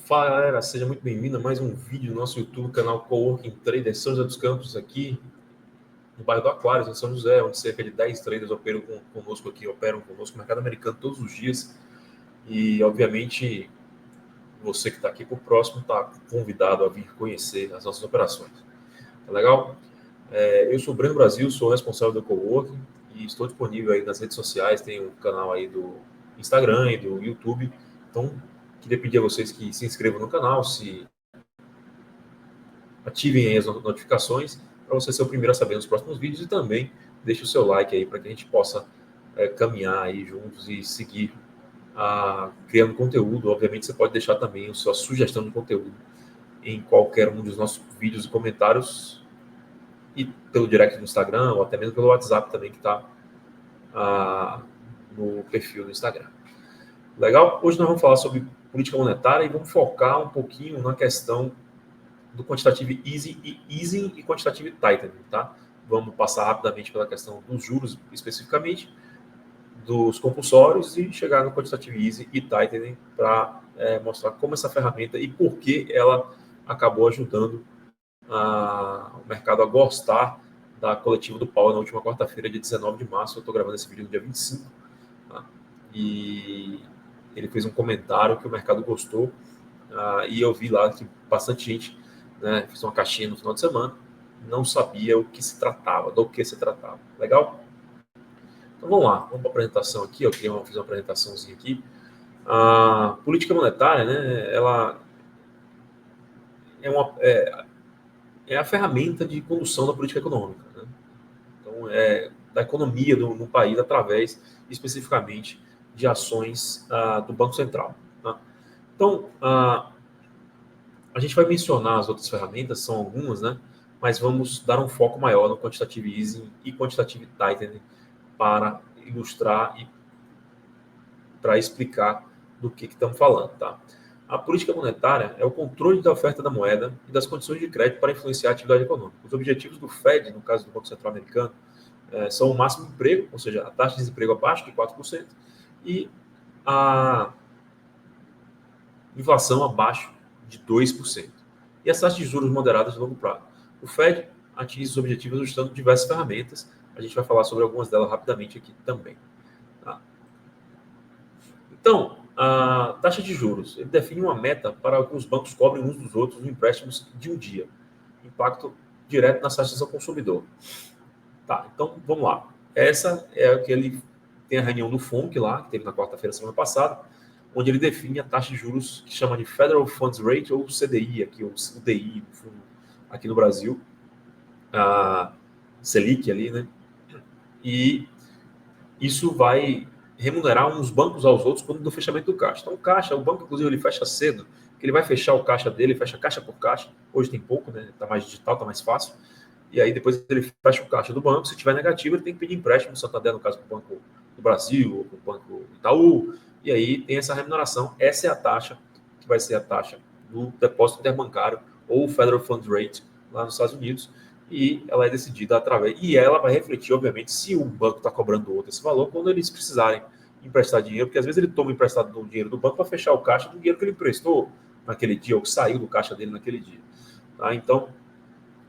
Fala galera, seja muito bem-vindo a mais um vídeo do nosso YouTube, canal Coworking Trader São José dos Campos, aqui no bairro do Aquários, em São José, onde cerca de 10 traders operam conosco no mercado americano todos os dias. E, obviamente, você que está aqui por próximo está convidado a vir conhecer as nossas operações. Tá legal? Eu sou o Breno Brasil, sou responsável do Coworking e estou disponível aí nas redes sociais, tem um canal aí do Instagram e do YouTube. Então, queria pedir a vocês que se inscrevam no canal, se ativem aí as notificações para você ser o primeiro a saber nos próximos vídeos e também deixe o seu like aí para que a gente possa caminhar aí juntos e seguir criando conteúdo. Obviamente você pode deixar também a sua sugestão de conteúdo em qualquer um dos nossos vídeos e comentários e pelo direct do Instagram ou até mesmo pelo WhatsApp também que está no perfil do Instagram. Legal? Hoje nós vamos falar sobre política monetária e vamos focar um pouquinho na questão do quantitative easing e quantitative tightening, tá? Vamos passar rapidamente pela questão dos juros, especificamente, dos compulsórios e chegar no quantitative easing e tightening para mostrar como essa ferramenta e por que ela acabou ajudando o mercado a gostar da coletiva do Powell na última quarta-feira, dia 19 de março. Eu estou gravando esse vídeo no dia 25, tá? E ele fez um comentário que o mercado gostou, e eu vi lá que bastante gente, né, fiz uma caixinha no final de semana, não sabia do que se tratava. Legal? Então vamos lá, vamos para a apresentação aqui. Eu fiz uma apresentaçãozinha aqui. A política monetária, né, ela é a ferramenta de condução da política econômica, né? Então, da economia no país através, especificamente, de ações do Banco Central, tá? Então, a gente vai mencionar as outras ferramentas, são algumas, né? Mas vamos dar um foco maior no quantitative easing e quantitative tightening para ilustrar e para explicar do que estamos falando, tá? A política monetária é o controle da oferta da moeda e das condições de crédito para influenciar a atividade econômica. Os objetivos do Fed, no caso do Banco Central Americano, são o máximo de emprego, ou seja, a taxa de desemprego abaixo de 4% e a inflação abaixo de 2%. E as taxas de juros moderadas de longo prazo. O Fed atinge esses objetivos usando diversas ferramentas. A gente vai falar sobre algumas delas rapidamente aqui também, tá? Então, a taxa de juros, ele define uma meta para que os bancos cobrem uns dos outros os empréstimos de um dia. Impacto direto nas taxas ao consumidor. Tá, então vamos lá. Essa é o que ele tem a reunião do FONC lá, que teve na quarta-feira, semana passada, onde ele define a taxa de juros que chama de Federal Funds Rate, ou CDI, aqui, ou DI, aqui no Brasil, a Selic ali, né? E isso vai remunerar uns bancos aos outros quando do fechamento do caixa. Então, o banco, inclusive, ele fecha cedo, que ele vai fechar o caixa dele, fecha caixa por caixa. Hoje tem pouco, né? Tá mais digital, tá mais fácil. E aí depois ele fecha o caixa do banco. Se tiver negativo, ele tem que pedir empréstimo no Santander, no caso do Banco do Brasil, ou do Banco Itaú. E aí tem essa remuneração. Essa é a taxa, que vai ser a taxa do depósito interbancário, ou Federal Funds Rate, lá nos Estados Unidos. E ela é decidida através... E ela vai refletir, obviamente, se o banco está cobrando outro esse valor, quando eles precisarem emprestar dinheiro, porque às vezes ele toma emprestado do dinheiro do banco para fechar o caixa do dinheiro que ele emprestou naquele dia, ou que saiu do caixa dele naquele dia. Tá? Então,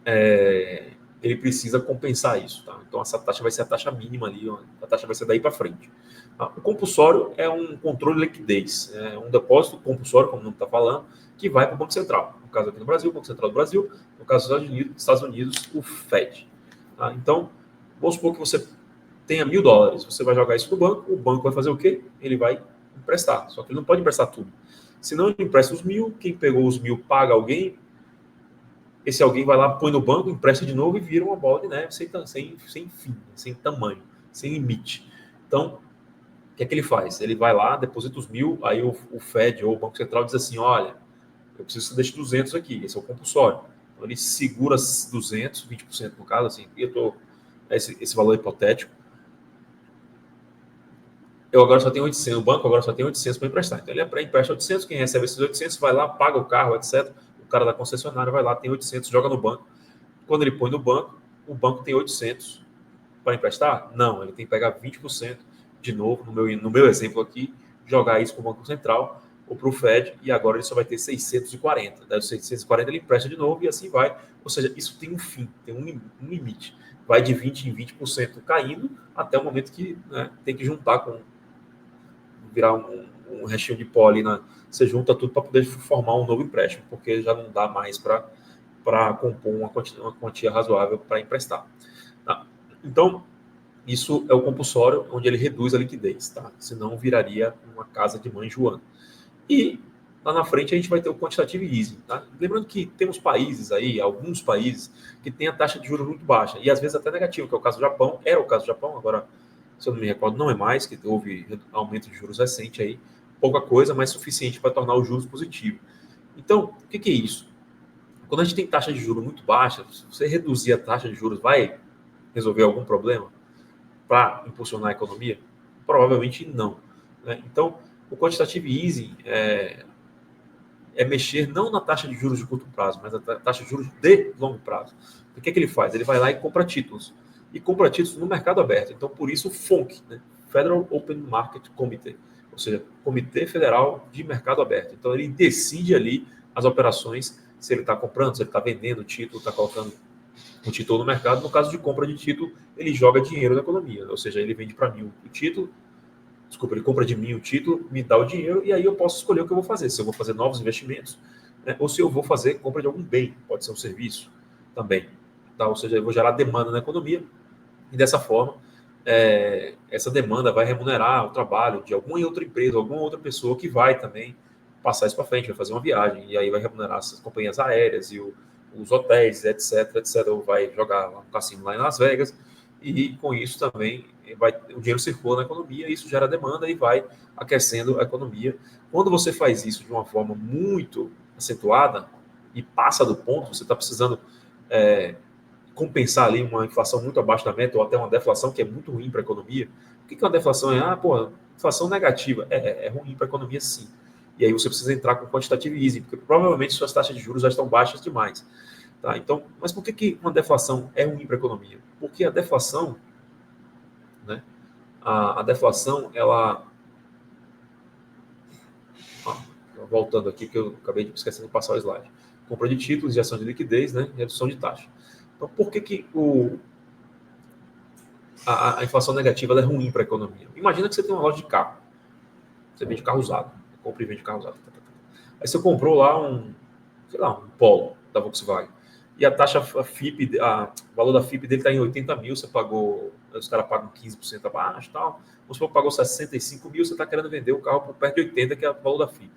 ele precisa compensar isso, tá? Então essa taxa vai ser a taxa mínima ali, a taxa vai ser daí para frente. Tá? O compulsório é um controle de liquidez, é um depósito compulsório, como o nome está falando, que vai para o Banco Central. No caso aqui no Brasil, o Banco Central do Brasil, no caso dos Estados Unidos, o Fed. Tá? Então, vamos supor que você tenha $1.000, você vai jogar isso no banco, o banco vai fazer o quê? Ele vai emprestar, só que ele não pode emprestar tudo. Senão ele empresta os 1.000, quem pegou os 1.000 paga alguém, esse alguém vai lá, põe no banco, empresta de novo e vira uma bola de neve sem fim, sem tamanho, sem limite. Então, o que é que ele faz? Ele vai lá, deposita os 1.000, aí o Fed ou o Banco Central diz assim, olha, eu preciso que você deixe 200 aqui, esse é o compulsório. Então, ele segura 200, 20% no caso, assim, esse valor hipotético. Eu agora só tenho 800, o banco agora só tem 800 para emprestar. Então, ele empresta 800, quem recebe esses 800 vai lá, paga o carro, etc., o cara da concessionária vai lá, tem 800, joga no banco. Quando ele põe no banco, o banco tem 800 para emprestar? Não, ele tem que pegar 20% de novo, no meu exemplo aqui, jogar isso para o Banco Central. ou para o Fed, e agora ele só vai ter 640. Daí os 640 ele empresta de novo e assim vai. Ou seja, isso tem um fim, tem um limite. Vai de 20% em 20% caindo até o momento que, né, tem que juntar com virar um restinho de pó ali, você junta tudo para poder formar um novo empréstimo, porque já não dá mais para compor uma quantia razoável para emprestar. Tá? Então, isso é o compulsório, onde ele reduz a liquidez, tá? Senão viraria uma casa de mãe Joana. E lá na frente a gente vai ter o quantitative easing, tá? Lembrando que temos países aí, alguns países, que têm a taxa de juros muito baixa, e às vezes até negativa, que é o caso do Japão, era o caso do Japão, agora, se eu não me recordo, não é mais, que houve aumento de juros recente aí, pouca coisa, mas suficiente para tornar os juros positivos. Então, o que é isso? Quando a gente tem taxa de juros muito baixa, se você reduzir a taxa de juros, vai resolver algum problema para impulsionar a economia? Provavelmente não. Né? Então, o quantitative easing é mexer não na taxa de juros de curto prazo, mas na taxa de juros de longo prazo. O que é que ele faz? Ele vai lá e compra títulos. E compra títulos no mercado aberto. Então, por isso o FONC, né? Federal Open Market Committee, ou seja, Comitê Federal de Mercado Aberto. Então, ele decide ali as operações, se ele está comprando, se ele está vendendo o título, está colocando o título no mercado. No caso de compra de título, ele joga dinheiro na economia, ou seja, ele vende para mim o título, ele compra de mim o título, me dá o dinheiro, e aí eu posso escolher o que eu vou fazer, se eu vou fazer novos investimentos, né, ou se eu vou fazer compra de algum bem, pode ser um serviço também. Tá? Ou seja, eu vou gerar demanda na economia, e dessa forma, essa demanda vai remunerar o trabalho de alguma outra empresa, alguma outra pessoa que vai também passar isso para frente, vai fazer uma viagem, e aí vai remunerar essas companhias aéreas e os hotéis, etc, etc, ou vai jogar um cassino lá em Las Vegas, e com isso também o dinheiro circula na economia, isso gera demanda e vai aquecendo a economia. Quando você faz isso de uma forma muito acentuada e passa do ponto, você está precisando compensar ali uma inflação muito abaixo da meta ou até uma deflação que é muito ruim para a economia. O que é uma deflação? Inflação negativa. É ruim para a economia, sim. E aí você precisa entrar com quantitative easing, porque provavelmente suas taxas de juros já estão baixas demais. Tá? Então, mas por que uma deflação é ruim para a economia? Porque a deflação, né, a deflação, ela... voltando aqui, que eu acabei de esquecendo de passar o slide. Compra de títulos, injeção de liquidez, né, redução de taxa. Então, por que a inflação negativa é ruim para a economia? Imagina que você tem uma loja de carro. Você vende carro usado. Compra e vende carro usado. Aí você comprou lá um Polo da Volkswagen. E a taxa FIP, o valor da FIP dele está em 80 mil, você pagou, os caras pagam 15% abaixo e tal. Você pagou 65 mil, você está querendo vender o carro por perto de 80, que é o valor da FIP.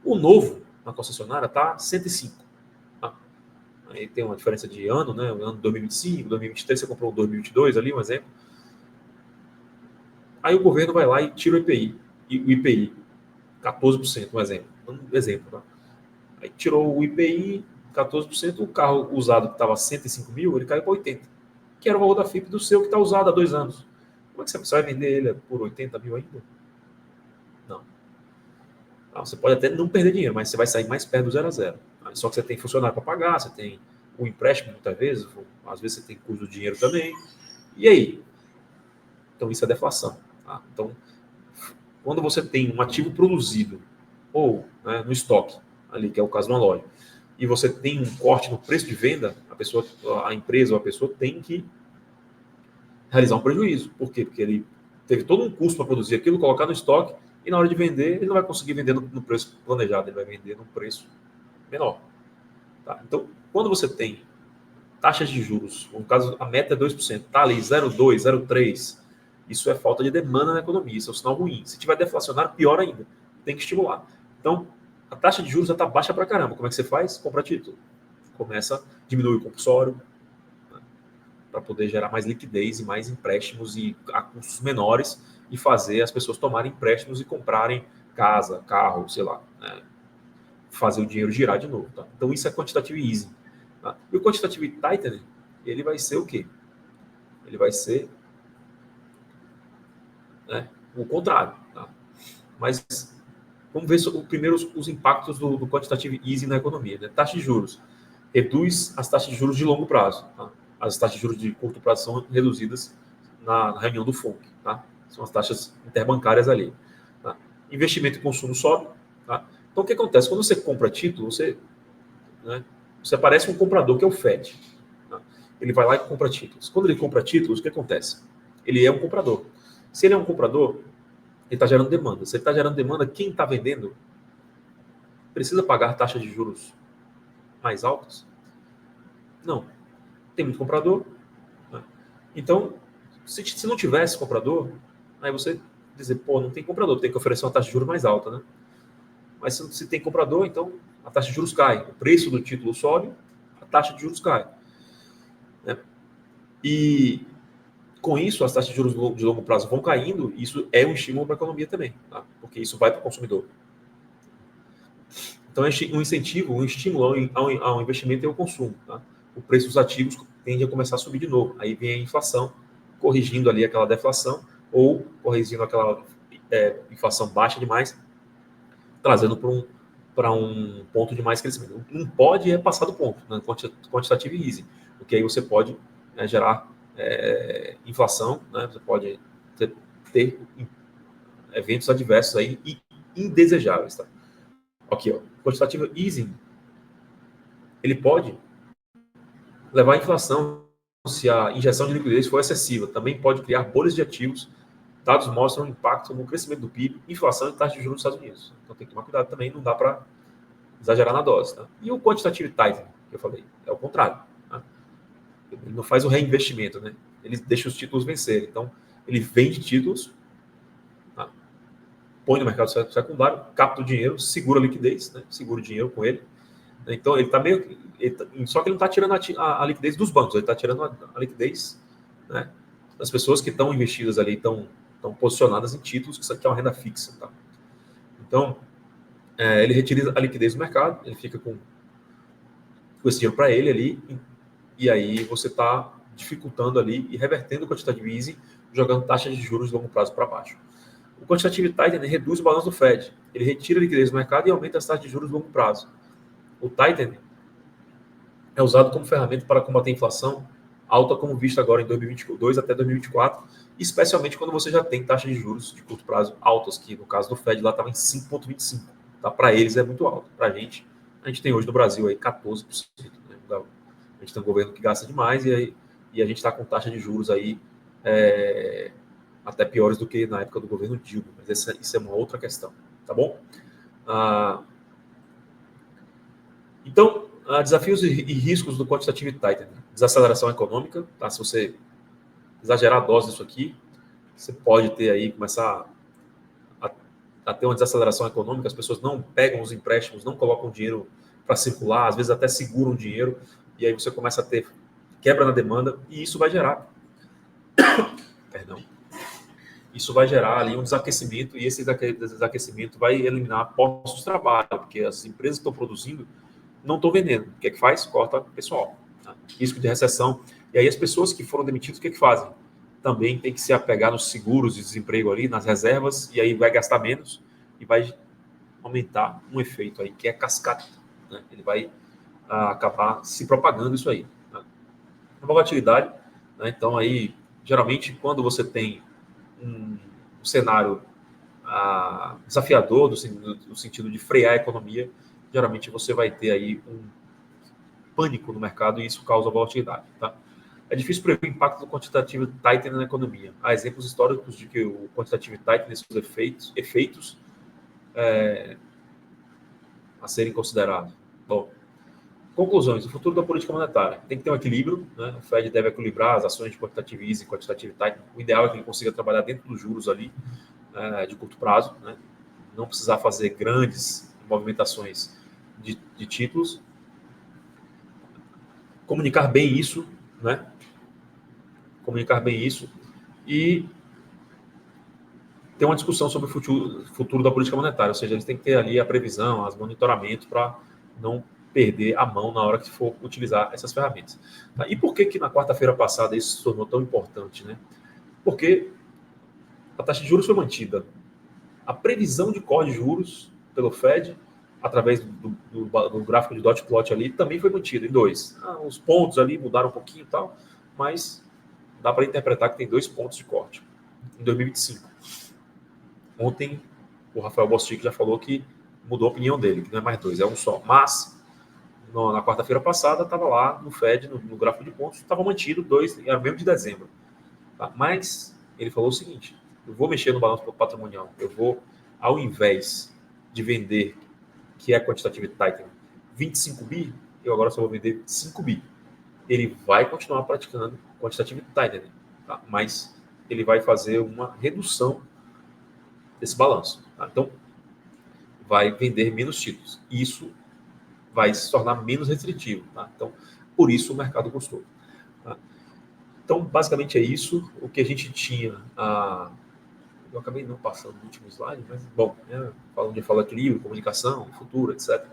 O novo, na concessionária, está 105. Aí tem uma diferença de ano, né? O ano 2025, 2023, você comprou o 2022 ali, um exemplo. Aí o governo vai lá e tira o IPI. E o IPI, 14%, um exemplo. Tá? Aí tirou o IPI, 14%, o carro usado que estava 105 mil, ele caiu para 80, que era o valor da FIP do seu que está usado há 2 anos. Como é que você vai vender ele por 80 mil ainda? Não. Você pode até não perder dinheiro, mas você vai sair mais perto do 0 a 0. Só que você tem funcionário para pagar, você tem o empréstimo muitas vezes, às vezes você tem custo do dinheiro também. E aí? Então isso é deflação. Tá? Então, quando você tem um ativo produzido, ou, né, no estoque, ali, que é o caso de uma loja, e você tem um corte no preço de venda, a empresa ou a pessoa tem que realizar um prejuízo. Por quê? Porque ele teve todo um custo para produzir aquilo, colocar no estoque, e na hora de vender, ele não vai conseguir vender no preço planejado, ele vai vender num preço menor. Tá? Então, quando você tem taxas de juros, no caso, a meta é 2%, tá ali 0,2, 0,3%, isso é falta de demanda na economia, isso é um sinal ruim. Se tiver deflacionário, pior ainda, tem que estimular. Então, a taxa de juros já está baixa para caramba. Como é que você faz? Compra título. Começa a diminuir o compulsório, né, para poder gerar mais liquidez e mais empréstimos e a custos menores e fazer as pessoas tomarem empréstimos e comprarem casa, carro, sei lá, né, fazer o dinheiro girar de novo. Tá? Então, isso é quantitative easing. Tá? E o quantitative tightening, ele vai ser o quê? Ele vai ser, né, o contrário. Tá? Mas vamos ver primeiro os impactos do quantitative easing na economia. Né? Taxa de juros. Reduz as taxas de juros de longo prazo. Tá? As taxas de juros de curto prazo são reduzidas na reunião do FONC. Tá? São as taxas interbancárias ali. Tá? Investimento e consumo sobe. Tá? Então, o que acontece? Quando você compra título, você aparece um comprador, que é o Fed. Tá? Ele vai lá e compra títulos. Quando ele compra títulos, o que acontece? Ele é um comprador. Se ele é um comprador, ele está gerando demanda. Se ele está gerando demanda, quem está vendendo precisa pagar taxas de juros mais altas? Não. Tem muito comprador. Né? Então, se não tivesse comprador, aí você dizer, pô, não tem comprador, tem que oferecer uma taxa de juros mais alta, né? Mas se tem comprador, então a taxa de juros cai, o preço do título sobe, a taxa de juros cai. Né? E com isso, as taxas de juros de longo prazo vão caindo, e isso é um estímulo para a economia também, tá? Porque isso vai para o consumidor. Então, é um incentivo, um estímulo ao investimento e ao consumo. Tá? O preço dos ativos tende a começar a subir de novo. Aí vem a inflação, corrigindo ali aquela deflação, ou corrigindo aquela inflação baixa demais, trazendo para um ponto de mais crescimento. Um pode é passar do ponto, né? Quantitative easing, porque aí você pode gerar inflação, né? Você pode ter eventos adversos aí e indesejáveis. Tá? Aqui, ó, quantitative easing, ele pode levar à inflação se a injeção de liquidez for excessiva. Também pode criar bolhas de ativos. Dados mostram o impacto no crescimento do PIB, inflação e taxa de juros nos Estados Unidos. Então tem que tomar cuidado também, não dá para exagerar na dose. Tá? E o quantitative tightening, que eu falei, é o contrário. Tá? Ele não faz o reinvestimento, né? Ele deixa os títulos vencerem. Então, ele vende títulos, tá? Põe no mercado secundário, capta o dinheiro, segura a liquidez, né? Segura o dinheiro com ele. Então, ele está meio. Só que ele não está tirando a liquidez dos bancos, ele está tirando a liquidez, né, das pessoas que estão investidas ali, estão posicionadas em títulos, que isso aqui é uma renda fixa. Tá? Então, ele retira a liquidez do mercado, ele fica com esse dinheiro para ele ali, e aí você está dificultando ali e revertendo o quantitative easing, jogando taxas de juros de longo prazo para baixo. O quantitative tightening reduz o balanço do Fed, ele retira a liquidez do mercado e aumenta as taxas de juros de longo prazo. O tightening é usado como ferramenta para combater a inflação alta, como visto agora em 2022 até 2024, especialmente quando você já tem taxas de juros de curto prazo altas, que no caso do Fed lá estava em 5,25. Tá? Para eles é muito alto. Para a gente tem hoje no Brasil aí 14%. Né? A gente tem um governo que gasta demais e a gente está com taxa de juros aí até piores do que na época do governo Dilma. Mas isso é uma outra questão. Tá bom? Então, desafios e riscos do quantitative tightening. Desaceleração econômica, tá? Se você exagerar a dose disso aqui, você pode ter aí, começar a ter uma desaceleração econômica, as pessoas não pegam os empréstimos, não colocam dinheiro para circular, às vezes até seguram o dinheiro, e aí você começa a ter quebra na demanda, e isso vai gerar, isso vai gerar ali um desaquecimento, e esse desaquecimento vai eliminar postos de trabalho, porque as empresas que estão produzindo não estão vendendo. O que é que faz? Corta pessoal. Tá? Risco de recessão. E aí as pessoas que foram demitidas, o que é que fazem? Também tem que se apegar nos seguros de desemprego ali, nas reservas, e aí vai gastar menos e vai aumentar um efeito aí, que é cascata. Né? Ele vai acabar se propagando isso aí. Né? A volatilidade, né? Então aí, geralmente, quando você tem um cenário desafiador, no sentido de frear a economia, geralmente você vai ter aí um pânico no mercado e isso causa volatilidade. Tá? É difícil prever o impacto do quantitative tightening na economia. Há exemplos históricos de que o quantitative tightening, seus efeitos a serem considerados. Bom, conclusões. O futuro da política monetária. Tem que ter um equilíbrio. Né? O Fed deve equilibrar as ações de quantitative easing e quantitative tightening. O ideal é que ele consiga trabalhar dentro dos juros ali, de curto prazo. Né? Não precisar fazer grandes movimentações de títulos. Comunicar bem isso, né? Comunicar bem isso e ter uma discussão sobre o futuro da política monetária, ou seja, eles têm que ter ali a previsão, as monitoramento para não perder a mão na hora que for utilizar essas ferramentas. Tá? E por que na quarta-feira passada isso se tornou tão importante, né? Porque a taxa de juros foi mantida. A previsão de corte de juros pelo Fed, através do gráfico de dot plot ali, também foi mantida em 2. Os pontos ali mudaram um pouquinho e tal, mas dá para interpretar que tem 2 pontos de corte em 2025. Ontem, o Rafael Bostic já falou que mudou a opinião dele, que não é mais 2, é um só. Mas, na quarta-feira passada, estava lá no Fed, no gráfico de pontos, estava mantido 2, era o mesmo de dezembro. Tá? Mas ele falou o seguinte: eu vou mexer no balanço patrimonial, eu vou, ao invés de vender, que é quantitative tightening, 25 bi, eu agora só vou vender 5 bi. Ele vai continuar praticando quantitative tightening, tá? Mas ele vai fazer uma redução desse balanço. Tá? Então, vai vender menos títulos. Isso vai se tornar menos restritivo. Tá? Então, por isso o mercado gostou. Tá? Então, basicamente é isso. O que a gente tinha... eu acabei não passando no último slide, mas, bom, onde fala equilíbrio, comunicação, futuro, etc.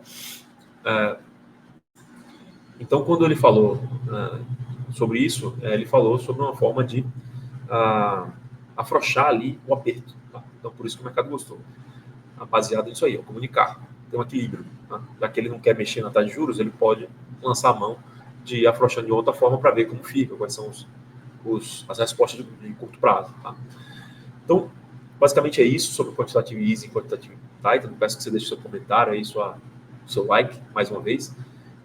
Então, quando ele falou sobre isso, ele falou sobre uma forma de afrouxar ali o aperto. Tá? Então, por isso que o mercado gostou. Baseado nisso aí, comunicar, ter um equilíbrio. Tá? Já que ele não quer mexer na taxa de juros, ele pode lançar a mão de afrouxar de outra forma para ver como fica, quais são as respostas de curto prazo. Tá? Então, basicamente é isso sobre o Quantitative Easing e Quantitative Tighten. Peço que você deixe seu comentário aí, seu like, mais uma vez.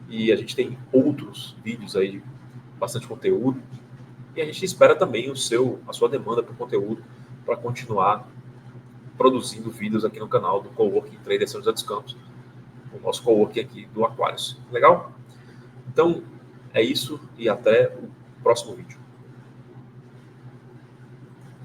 E a gente tem outros vídeos aí, bastante conteúdo. E a gente espera também a sua demanda por conteúdo para continuar produzindo vídeos aqui no canal do Coworking Trader São José dos Campos, o nosso Coworking aqui do Aquarius. Legal? Então, é isso e até o próximo vídeo.